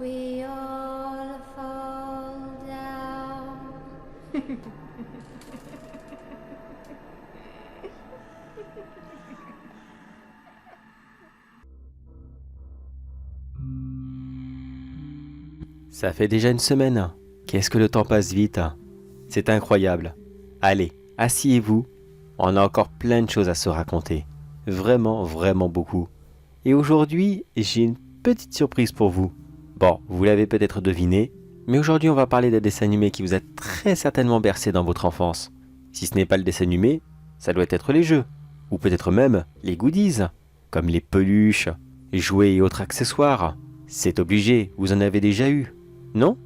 we all fall down. Ça fait déjà une semaine. Qu'est-ce que le temps passe vite. C'est incroyable. Allez, asseyez-vous. On a encore plein de choses à se raconter. Vraiment, vraiment beaucoup. Et aujourd'hui, j'ai une petite surprise pour vous. Bon, vous l'avez peut-être deviné, mais aujourd'hui on va parler d'un dessin animé qui vous a très certainement bercé dans votre enfance. Si ce n'est pas le dessin animé, ça doit être les jeux. Ou peut-être même les goodies, comme les peluches, jouets et autres accessoires. C'est obligé, vous en avez déjà eu. Non ?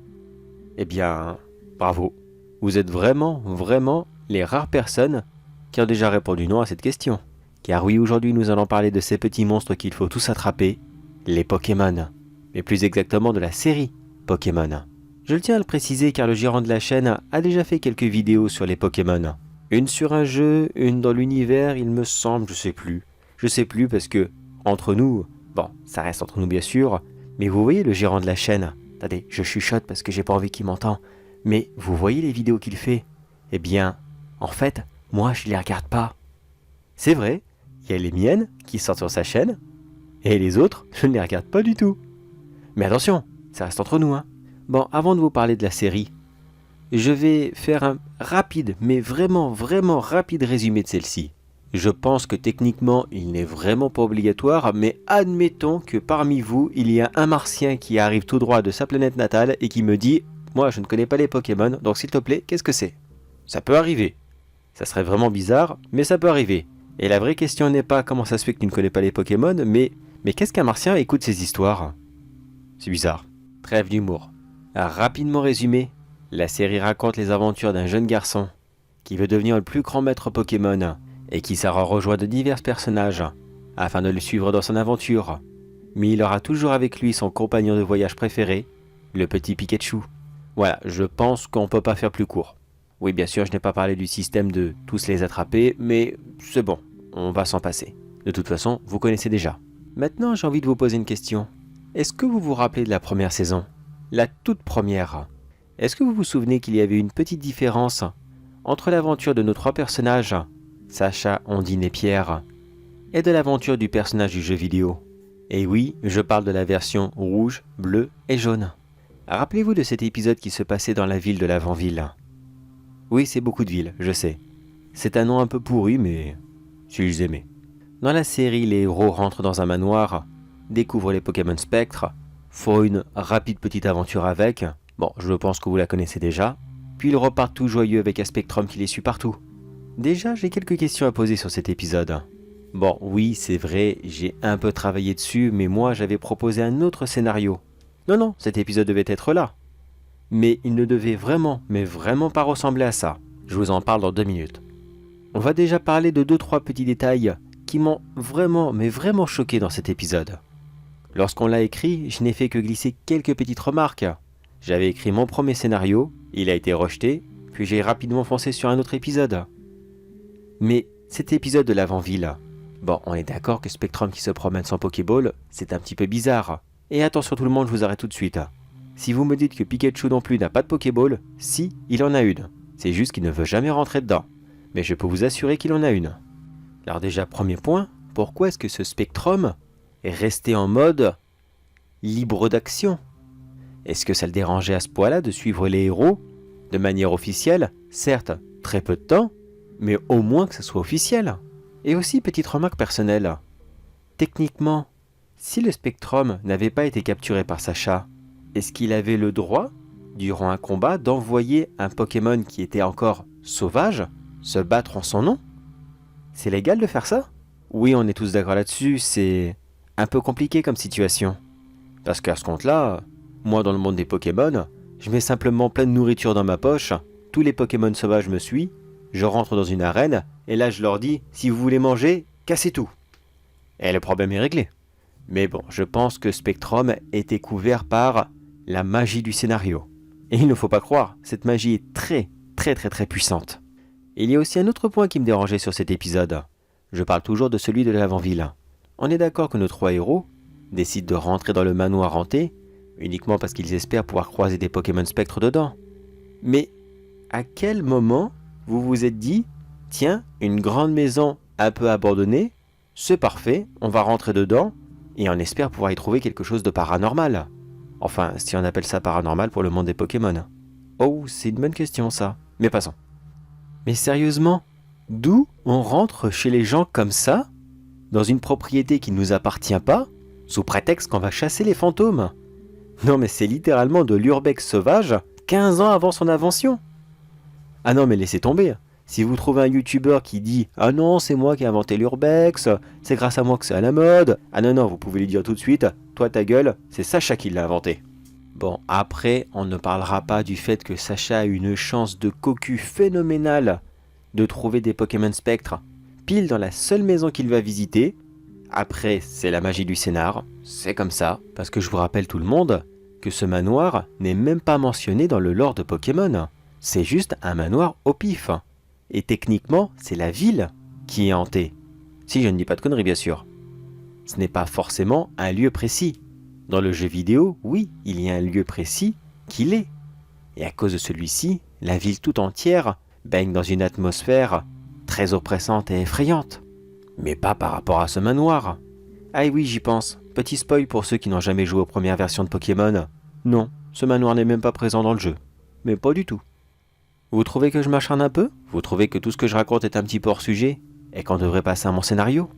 Eh bien, bravo. Vous êtes vraiment, vraiment les rares personnes qui ont déjà répondu non à cette question. Car oui, aujourd'hui nous allons parler de ces petits monstres qu'il faut tous attraper, les Pokémon. Mais plus exactement de la série Pokémon. Je le tiens à le préciser car le gérant de la chaîne a déjà fait quelques vidéos sur les Pokémon. Une sur un jeu, une dans l'univers, il me semble, je sais plus. Je sais plus parce que, entre nous, bon, ça reste entre nous bien sûr, mais vous voyez le gérant de la chaîne. Attendez, je chuchote parce que j'ai pas envie qu'il m'entende. Mais vous voyez les vidéos qu'il fait ? Eh bien, en fait, moi je les regarde pas. C'est vrai, il y a les miennes qui sortent sur sa chaîne, et les autres, je ne les regarde pas du tout. Mais attention, ça reste entre nous, hein. Bon, avant de vous parler de la série, je vais faire un rapide, mais vraiment, vraiment rapide résumé de celle-ci. Je pense que techniquement, il n'est vraiment pas obligatoire, mais admettons que parmi vous, il y a un martien qui arrive tout droit de sa planète natale et qui me dit « Moi, je ne connais pas les Pokémon, donc s'il te plaît, qu'est-ce que c'est ?» Ça peut arriver. Ça serait vraiment bizarre, mais ça peut arriver. Et la vraie question n'est pas comment ça se fait que tu ne connais pas les Pokémon, mais qu'est-ce qu'un martien écoute ces histoires ? C'est bizarre. Trêve d'humour. Rapidement résumé, la série raconte les aventures d'un jeune garçon qui veut devenir le plus grand maître Pokémon et qui sera rejoint de divers personnages afin de le suivre dans son aventure. Mais il aura toujours avec lui son compagnon de voyage préféré, le petit Pikachu. Voilà, je pense qu'on peut pas faire plus court. Oui, bien sûr, je n'ai pas parlé du système de tous les attraper, mais c'est bon, on va s'en passer. De toute façon, vous connaissez déjà. Maintenant, j'ai envie de vous poser une question. Est-ce que vous vous rappelez de la première saison ? La toute première. Est-ce que vous vous souvenez qu'il y avait une petite différence entre l'aventure de nos trois personnages, Sacha, Ondine et Pierre, et de l'aventure du personnage du jeu vidéo ? Et oui, je parle de la version rouge, bleu et jaune. Rappelez-vous de cet épisode qui se passait dans la ville de l'Avant-Ville. Oui, c'est beaucoup de villes, je sais. C'est un nom un peu pourri, mais si aimé. Dans la série, les héros rentrent dans un manoir, découvrent les Pokémon Spectre, font une rapide petite aventure avec, bon, je pense que vous la connaissez déjà, puis ils repartent tout joyeux avec un Spectrum qui les suit partout. Déjà, j'ai quelques questions à poser sur cet épisode. Bon, oui, c'est vrai, j'ai un peu travaillé dessus, mais moi j'avais proposé un autre scénario. Non, cet épisode devait être là. Mais il ne devait vraiment, mais vraiment pas ressembler à ça. Je vous en parle dans 2 minutes. On va déjà parler de 2-3 petits détails qui m'ont vraiment, mais vraiment choqué dans cet épisode. Lorsqu'on l'a écrit, je n'ai fait que glisser quelques petites remarques. J'avais écrit mon premier scénario, il a été rejeté, puis j'ai rapidement foncé sur un autre épisode. Mais cet épisode de l'Avant-Ville, bon, on est d'accord que Spectrum qui se promène sans Pokéball, c'est un petit peu bizarre. Et attention tout le monde, je vous arrête tout de suite. Si vous me dites que Pikachu non plus n'a pas de Pokéball, si, il en a une. C'est juste qu'il ne veut jamais rentrer dedans. Mais je peux vous assurer qu'il en a une. Alors déjà, premier point, pourquoi est-ce que ce Spectrum est resté en mode libre d'action ? Est-ce que ça le dérangeait à ce point-là de suivre les héros de manière officielle ? Certes, très peu de temps, mais au moins que ça soit officiel. Et aussi, petite remarque personnelle. Techniquement, si le Spectrum n'avait pas été capturé par Sacha, est-ce qu'il avait le droit, durant un combat, d'envoyer un Pokémon qui était encore sauvage se battre en son nom ? C'est légal de faire ça ? Oui, on est tous d'accord là-dessus, c'est un peu compliqué comme situation. Parce qu'à ce compte-là, moi dans le monde des Pokémon, je mets simplement plein de nourriture dans ma poche, tous les Pokémon sauvages me suivent, je rentre dans une arène, et là je leur dis, si vous voulez manger, cassez tout. Et le problème est réglé. Mais bon, je pense que Spectrum était couvert par la magie du scénario. Et il ne faut pas croire, cette magie est très puissante. Et il y a aussi un autre point qui me dérangeait sur cet épisode. Je parle toujours de celui de l'Avant-Ville. On est d'accord que nos trois héros décident de rentrer dans le manoir hanté uniquement parce qu'ils espèrent pouvoir croiser des Pokémon spectres dedans. Mais à quel moment vous vous êtes dit, tiens, une grande maison un peu abandonnée, c'est parfait, on va rentrer dedans et on espère pouvoir y trouver quelque chose de paranormal. Enfin, si on appelle ça paranormal pour le monde des Pokémon. Oh, c'est une bonne question ça. Mais passons. Mais sérieusement, d'où on rentre chez les gens comme ça, dans une propriété qui ne nous appartient pas, sous prétexte qu'on va chasser les fantômes? Non mais c'est littéralement de l'urbex sauvage 15 ans avant son invention. Ah non mais laissez tomber. Si vous trouvez un youtubeur qui dit « Ah non, c'est moi qui ai inventé l'urbex, c'est grâce à moi que c'est à la mode », ah non, non, vous pouvez lui dire tout de suite « Toi ta gueule, c'est Sacha qui l'a inventé ». Bon, après, on ne parlera pas du fait que Sacha a eu une chance de cocu phénoménale de trouver des Pokémon spectres pile dans la seule maison qu'il va visiter. Après, c'est la magie du scénar, c'est comme ça, parce que je vous rappelle tout le monde que ce manoir n'est même pas mentionné dans le lore de Pokémon. C'est juste un manoir au pif. Et techniquement, c'est la ville qui est hantée. Si je ne dis pas de conneries, bien sûr. Ce n'est pas forcément un lieu précis. Dans le jeu vidéo, oui, il y a un lieu précis qui l'est. Et à cause de celui-ci, la ville tout entière baigne dans une atmosphère très oppressante et effrayante. Mais pas par rapport à ce manoir. Ah oui, j'y pense. Petit spoil pour ceux qui n'ont jamais joué aux premières versions de Pokémon. Non, ce manoir n'est même pas présent dans le jeu. Mais pas du tout. Vous trouvez que je m'acharne un peu? Vous trouvez que tout ce que je raconte est un petit peu hors sujet? Et qu'on devrait passer à mon scénario?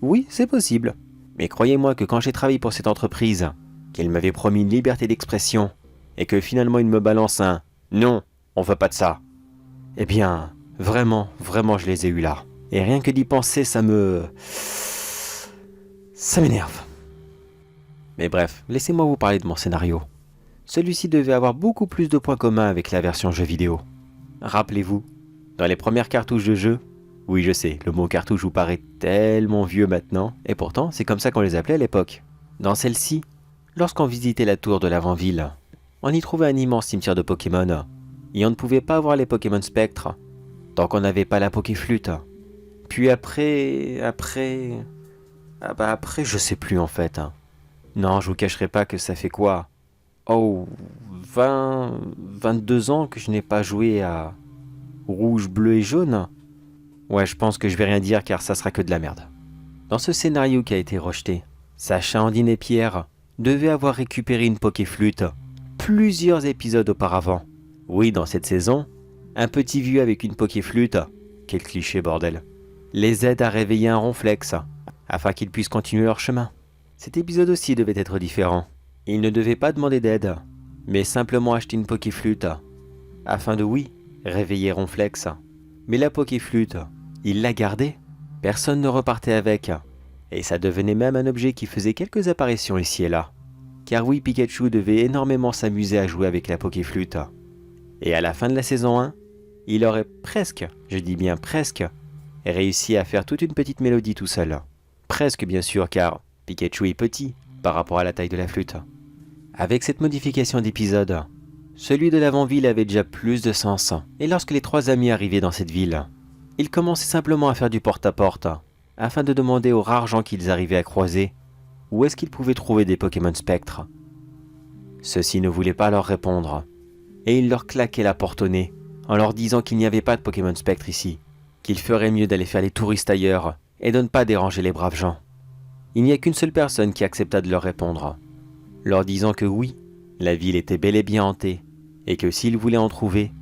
Oui, c'est possible. Mais croyez-moi que quand j'ai travaillé pour cette entreprise, qu'elle m'avait promis une liberté d'expression, et que finalement il me balance un « Non, on veut pas de ça », eh bien, vraiment, vraiment je les ai eus là. Et rien que d'y penser, ça m'énerve. Mais bref, laissez-moi vous parler de mon scénario. Celui-ci devait avoir beaucoup plus de points communs avec la version jeu vidéo. Rappelez-vous, dans les premières cartouches de jeu, oui je sais, le mot cartouche vous paraît tellement vieux maintenant, et pourtant c'est comme ça qu'on les appelait à l'époque. Dans celle-ci, lorsqu'on visitait la tour de l'avant-ville, on y trouvait un immense cimetière de Pokémon, et on ne pouvait pas voir les Pokémon spectres, tant qu'on n'avait pas la Pokéflûte. Puis après, je sais plus en fait. Non, je vous cacherai pas que ça fait quoi? Oh, 22 ans que je n'ai pas joué à rouge, bleu et jaune. Ouais, je pense que je vais rien dire car ça sera que de la merde. Dans ce scénario qui a été rejeté, Sacha, Andine et Pierre devaient avoir récupéré une Pokéflûte plusieurs épisodes auparavant. Oui, dans cette saison, un petit vieux avec une Pokéflûte, quel cliché bordel, les aide à réveiller un Ronflex afin qu'ils puissent continuer leur chemin. Cet épisode aussi devait être différent. Ils ne devaient pas demander d'aide, mais simplement acheter une Pokéflûte afin de, oui, réveiller Ronflex. Mais la Pokéflûte, ils la gardaient, personne ne repartait avec, et ça devenait même un objet qui faisait quelques apparitions ici et là. Car oui, Pikachu devait énormément s'amuser à jouer avec la Pokéflûte. Et à la fin de la saison 1, il aurait presque, je dis bien presque, réussi à faire toute une petite mélodie tout seul. Presque bien sûr, car Pikachu est petit par rapport à la taille de la flûte. Avec cette modification d'épisode, celui de l'avant-ville avait déjà plus de sens, et lorsque les trois amis arrivaient dans cette ville, ils commençaient simplement à faire du porte-à-porte, afin de demander aux rares gens qu'ils arrivaient à croiser où est-ce qu'ils pouvaient trouver des Pokémon spectres. Ceux-ci ne voulaient pas leur répondre, et ils leur claquaient la porte au nez, en leur disant qu'il n'y avait pas de Pokémon spectres ici, qu'il ferait mieux d'aller faire les touristes ailleurs, et de ne pas déranger les braves gens. Il n'y a qu'une seule personne qui accepta de leur répondre, leur disant que oui, la ville était bel et bien hantée, et que s'ils voulaient en trouver,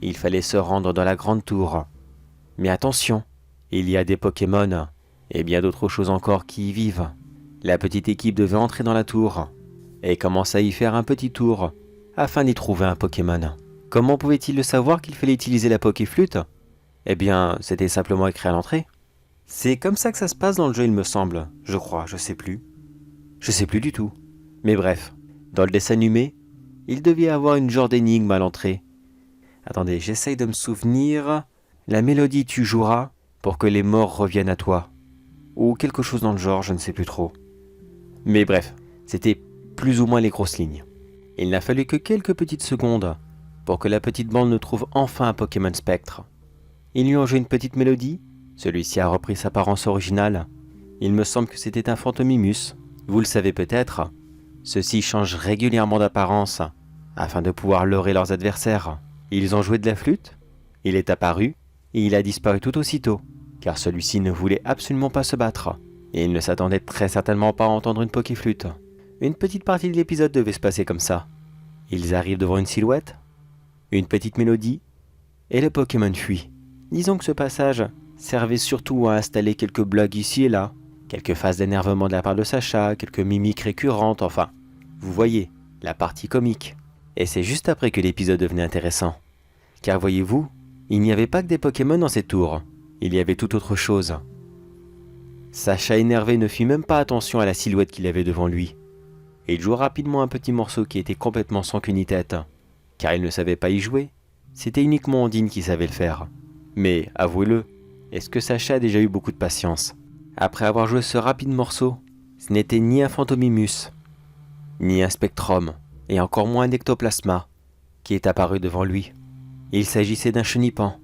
il fallait se rendre dans la grande tour. Mais attention, il y a des Pokémon, et bien d'autres choses encore qui y vivent. La petite équipe devait entrer dans la tour, et commença à y faire un petit tour, afin d'y trouver un Pokémon. Comment pouvait-il le savoir qu'il fallait utiliser la Pokéflûte? Eh bien, c'était simplement écrit à l'entrée. C'est comme ça que ça se passe dans le jeu, il me semble. Je crois, je sais plus. Je sais plus du tout. Mais bref, dans le dessin animé, il devait y avoir une genre d'énigme à l'entrée. Attendez, j'essaye de me souvenir. La mélodie tu joueras pour que les morts reviennent à toi. Ou quelque chose dans le genre, je ne sais plus trop. Mais bref, c'était plus ou moins les grosses lignes. Il n'a fallu que quelques petites secondes pour que la petite bande ne trouve enfin un Pokémon spectre. Ils lui ont joué une petite mélodie. Celui-ci a repris sa apparence originale. Il me semble que c'était un Fantomimus. Vous le savez peut-être, Ceux-ci changent régulièrement d'apparence afin de pouvoir leurrer leurs adversaires. Ils ont joué de la flûte, il est apparu et il a disparu tout aussitôt, car celui-ci ne voulait absolument pas se battre et il ne s'attendait très certainement pas à entendre une pokéflûte. Une petite partie de l'épisode devait se passer comme ça. Ils arrivent devant une silhouette, une petite mélodie, et le Pokémon fuit. Disons que ce passage servait surtout à installer quelques blagues ici et là, quelques phases d'énervement de la part de Sacha, quelques mimiques récurrentes, enfin, vous voyez, la partie comique. Et c'est juste après que l'épisode devenait intéressant. Car voyez-vous, il n'y avait pas que des Pokémon dans cette tour, il y avait tout autre chose. Sacha énervé ne fit même pas attention à la silhouette qu'il avait devant lui. Et il joua rapidement un petit morceau qui était complètement sans queue ni tête, car il ne savait pas y jouer, c'était uniquement Ondine qui savait le faire. Mais, avouez-le, est-ce que Sacha a déjà eu beaucoup de patience? Après avoir joué ce rapide morceau, ce n'était ni un Phantomimus, ni un Spectrum, et encore moins un Ectoplasma, qui est apparu devant lui. Il s'agissait d'un Chenipan.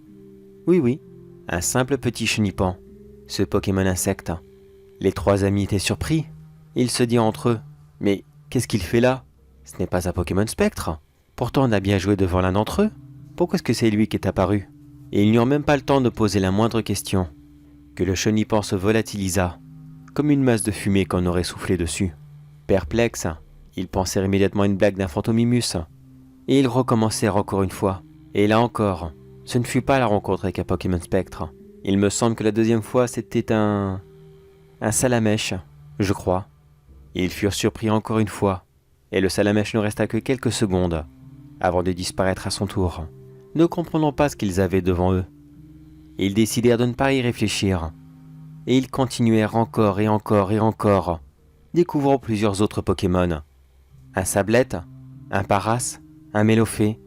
Oui, un simple petit Chenipan, ce Pokémon insecte. Les trois amis étaient surpris. Ils se dirent entre eux, mais qu'est-ce qu'il fait là? Ce n'est pas un Pokémon Spectre. Pourtant on a bien joué devant l'un d'entre eux. Pourquoi est-ce que c'est lui qui est apparu? Et ils n'eurent même pas le temps de poser la moindre question, que le Chenipan se volatilisa, comme une masse de fumée qu'on aurait soufflé dessus. Perplexes, ils pensèrent immédiatement à une blague d'un Phantomimus, et ils recommencèrent encore une fois. Et là encore, ce ne fut pas la rencontre avec un Pokémon Spectre. Il me semble que la deuxième fois c'était un Salamèche, je crois. Ils furent surpris encore une fois, et le Salamèche ne resta que quelques secondes, avant de disparaître à son tour, ne comprenant pas ce qu'ils avaient devant eux. Ils décidèrent de ne pas y réfléchir, et ils continuèrent encore et encore et encore, découvrant plusieurs autres Pokémon. Un Sablette, un Paras, un Mélofée.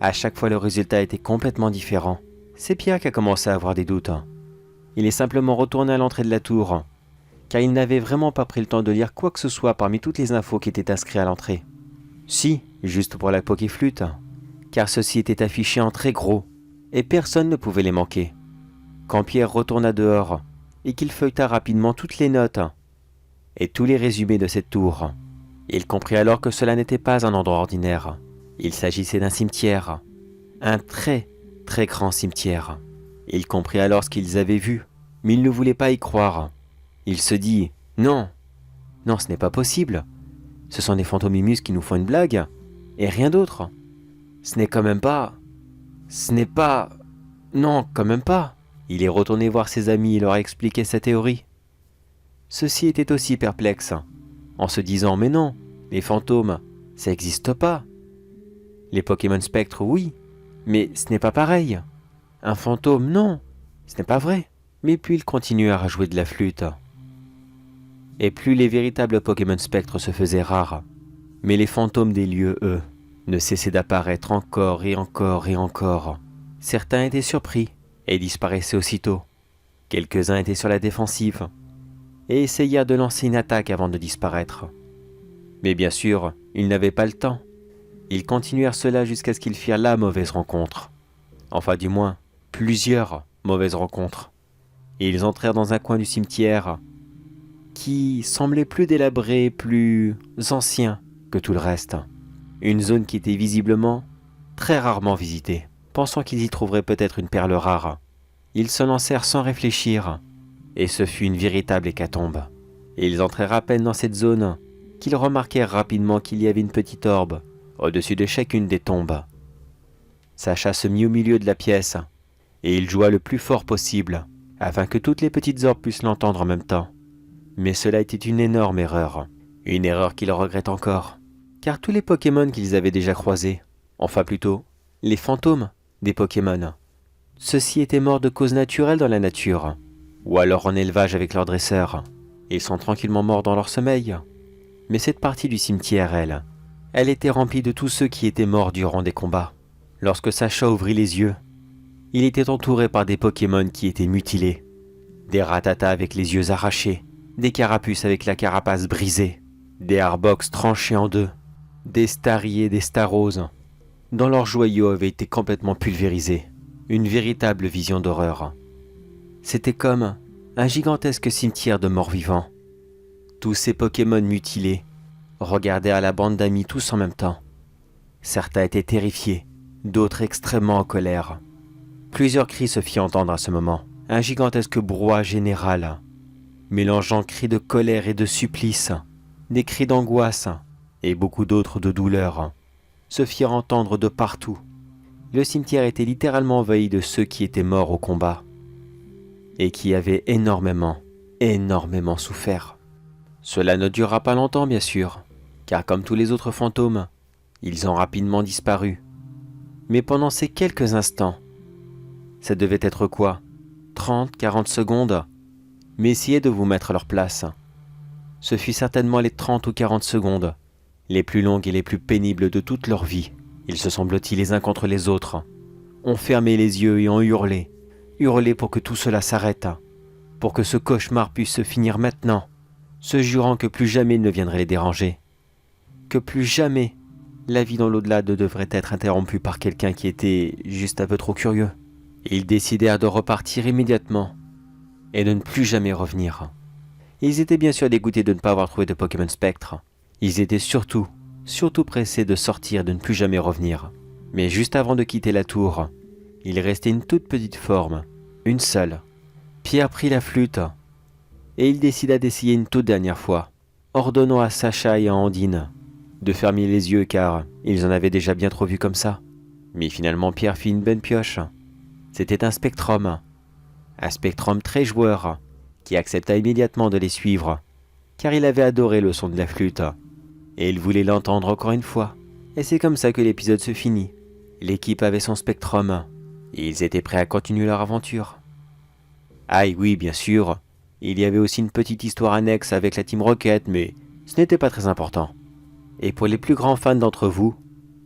À chaque fois le résultat était complètement différent. C'est Pierre qui a commencé à avoir des doutes. Il est simplement retourné à l'entrée de la tour, car il n'avait vraiment pas pris le temps de lire quoi que ce soit parmi toutes les infos qui étaient inscrites à l'entrée. Si, juste pour la Pokéflûte, car ceci était affiché en très gros, et personne ne pouvait les manquer. Quand Pierre retourna dehors, et qu'il feuilleta rapidement toutes les notes, et tous les résumés de cette tour, il comprit alors que cela n'était pas un endroit ordinaire. Il s'agissait d'un cimetière, un très, très grand cimetière. Il comprit alors ce qu'ils avaient vu, mais il ne voulait pas y croire. Il se dit « Non, non, ce n'est pas possible. Ce sont des Phantomimus qui nous font une blague, et rien d'autre. Ce n'est quand même pas... Ce n'est pas... Non, quand même pas. » Il est retourné voir ses amis et leur a expliqué sa théorie. Ceux-ci étaient aussi perplexes, en se disant « Mais non, les fantômes, ça n'existe pas. Les Pokémon Spectres, oui, mais ce n'est pas pareil. Un fantôme, non, ce n'est pas vrai. » Mais puis ils continuèrent à jouer de la flûte. Et plus les véritables Pokémon Spectres se faisaient rares, mais les fantômes des lieux, eux, ne cessaient d'apparaître encore et encore et encore. Certains étaient surpris et disparaissaient aussitôt. Quelques-uns étaient sur la défensive et essayèrent de lancer une attaque avant de disparaître. Mais bien sûr, ils n'avaient pas le temps. Ils continuèrent cela jusqu'à ce qu'ils firent la mauvaise rencontre. Enfin du moins, plusieurs mauvaises rencontres. Et ils entrèrent dans un coin du cimetière qui semblait plus délabré, plus ancien que tout le reste. Une zone qui était visiblement très rarement visitée. Pensant qu'ils y trouveraient peut-être une perle rare, ils se lancèrent sans réfléchir, et ce fut une véritable hécatombe. Et ils entrèrent à peine dans cette zone qu'ils remarquèrent rapidement qu'il y avait une petite orbe au-dessus de chacune des tombes. Sacha se mit au milieu de la pièce, et il joua le plus fort possible, afin que toutes les petites orbes puissent l'entendre en même temps. Mais cela était une énorme erreur qu'il regrette encore, car tous les Pokémon qu'ils avaient déjà croisés, enfin plutôt, les fantômes des Pokémon, ceux-ci étaient morts de cause naturelle dans la nature, ou alors en élevage avec leurs dresseurs. Ils sont tranquillement morts dans leur sommeil. Mais cette partie du cimetière, elle était remplie de tous ceux qui étaient morts durant des combats. Lorsque Sacha ouvrit les yeux, il était entouré par des Pokémon qui étaient mutilés. Des Rattata avec les yeux arrachés, des Carapuces avec la carapace brisée, des Arbox tranchés en deux, des Staries et des Staroses, dont leurs joyaux avaient été complètement pulvérisés. Une véritable vision d'horreur. C'était comme un gigantesque cimetière de morts vivants. Tous ces Pokémon mutilés regardaient à la bande d'amis tous en même temps. Certains étaient terrifiés, d'autres extrêmement en colère. Plusieurs cris se firent entendre à ce moment, un gigantesque brouhaha général, mélangeant cris de colère et de supplice, des cris d'angoisse et beaucoup d'autres de douleur, se firent entendre de partout. Le cimetière était littéralement envahi de ceux qui étaient morts au combat et qui avaient énormément souffert. Cela ne durera pas longtemps, bien sûr, car comme tous les autres fantômes, ils ont rapidement disparu. Mais pendant ces quelques instants, ça devait être quoi, 30, 40 secondes? Mais essayez de vous mettre à leur place. Ce fut certainement les 30 ou 40 secondes, les plus longues et les plus pénibles de toute leur vie. Ils se sont blottis les uns contre les autres, ont fermé les yeux et ont hurlé pour que tout cela s'arrête, pour que ce cauchemar puisse se finir maintenant, se jurant que plus jamais il ne viendrait les déranger, que plus jamais la vie dans l'au-delà ne devrait être interrompue par quelqu'un qui était juste un peu trop curieux. Ils décidèrent de repartir immédiatement et de ne plus jamais revenir. Ils étaient bien sûr dégoûtés de ne pas avoir trouvé de Pokémon Spectre. Ils étaient surtout pressés de sortir et de ne plus jamais revenir. Mais juste avant de quitter la tour, il restait une toute petite forme, une seule. Pierre prit la flûte et il décida d'essayer une toute dernière fois, ordonnant à Sacha et à Andine de fermer les yeux car ils en avaient déjà bien trop vu comme ça. Mais finalement Pierre fit une bonne pioche. C'était un Spectrum très joueur, qui accepta immédiatement de les suivre, car il avait adoré le son de la flûte, et il voulait l'entendre encore une fois. Et c'est comme ça que l'épisode se finit. L'équipe avait son Spectrum, et ils étaient prêts à continuer leur aventure. Ah et oui, bien sûr, il y avait aussi une petite histoire annexe avec la Team Rocket, mais ce n'était pas très important. Et pour les plus grands fans d'entre vous,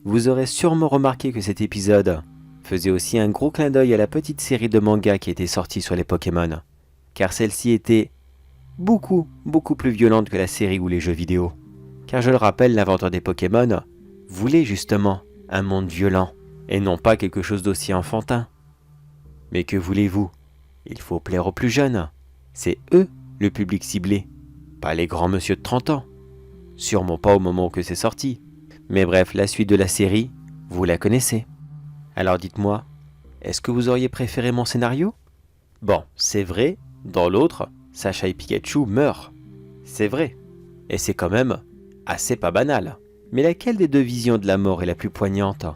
vous aurez sûrement remarqué que cet épisode faisait aussi un gros clin d'œil à la petite série de mangas qui était sortie sur les Pokémon, car celle-ci était beaucoup plus violente que la série ou les jeux vidéo. Car je le rappelle, l'inventeur des Pokémon voulait justement un monde violent, et non pas quelque chose d'aussi enfantin. Mais que voulez-vous? Il faut plaire aux plus jeunes. C'est eux le public ciblé, pas les grands monsieur de 30 ans. Sûrement pas au moment où c'est sorti. Mais bref, la suite de la série, vous la connaissez. Alors dites-moi, est-ce que vous auriez préféré mon scénario? Bon, c'est vrai, dans l'autre, Sacha et Pikachu meurent. C'est vrai. Et c'est quand même assez pas banal. Mais laquelle des deux visions de la mort est la plus poignante?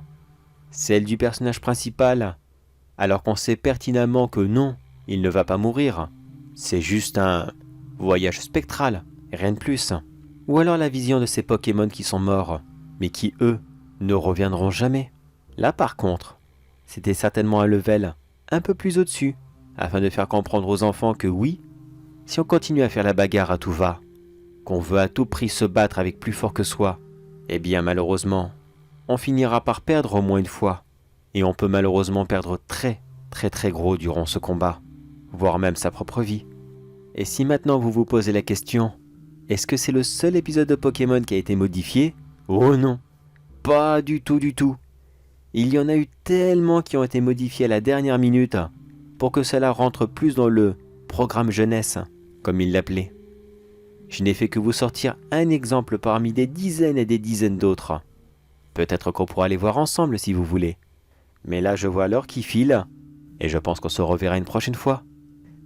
Celle du personnage principal, alors qu'on sait pertinemment que non, il ne va pas mourir. C'est juste un voyage spectral, rien de plus. Ou alors la vision de ces Pokémon qui sont morts, mais qui, eux, ne reviendront jamais. Là, par contre, c'était certainement un level un peu plus au-dessus, afin de faire comprendre aux enfants que oui, si on continue à faire la bagarre à tout va, qu'on veut à tout prix se battre avec plus fort que soi, eh bien malheureusement, on finira par perdre au moins une fois, et on peut malheureusement perdre très gros durant ce combat, voire même sa propre vie. Et si maintenant vous vous posez la question, est-ce que c'est le seul épisode de Pokémon qui a été modifié? Oh non, pas du tout. Il y en a eu tellement qui ont été modifiés à la dernière minute pour que cela rentre plus dans le programme jeunesse, comme ils l'appelaient. Je n'ai fait que vous sortir un exemple parmi des dizaines et des dizaines d'autres. Peut-être qu'on pourra les voir ensemble si vous voulez. Mais là je vois l'heure qui file et je pense qu'on se reverra une prochaine fois.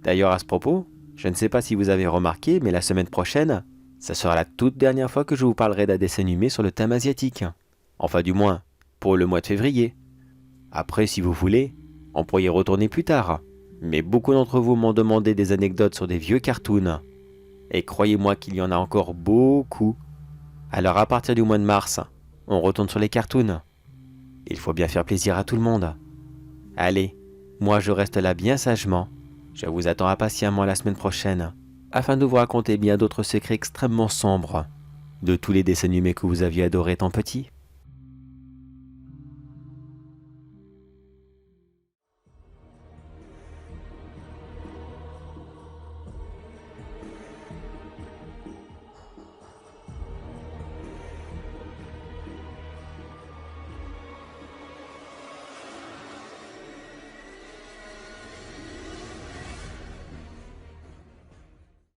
D'ailleurs à ce propos, je ne sais pas si vous avez remarqué, mais la semaine prochaine, ça sera la toute dernière fois que je vous parlerai d'un dessin animé sur le thème asiatique. Enfin du moins, pour le mois de février. Après, si vous voulez, on pourrait y retourner plus tard. Mais beaucoup d'entre vous m'ont demandé des anecdotes sur des vieux cartoons. Et croyez-moi qu'il y en a encore beaucoup. Alors à partir du mois de mars, on retourne sur les cartoons. Il faut bien faire plaisir à tout le monde. Allez, moi je reste là bien sagement. Je vous attends impatiemment la semaine prochaine, afin de vous raconter bien d'autres secrets extrêmement sombres de tous les dessins animés que vous aviez adorés tant petit.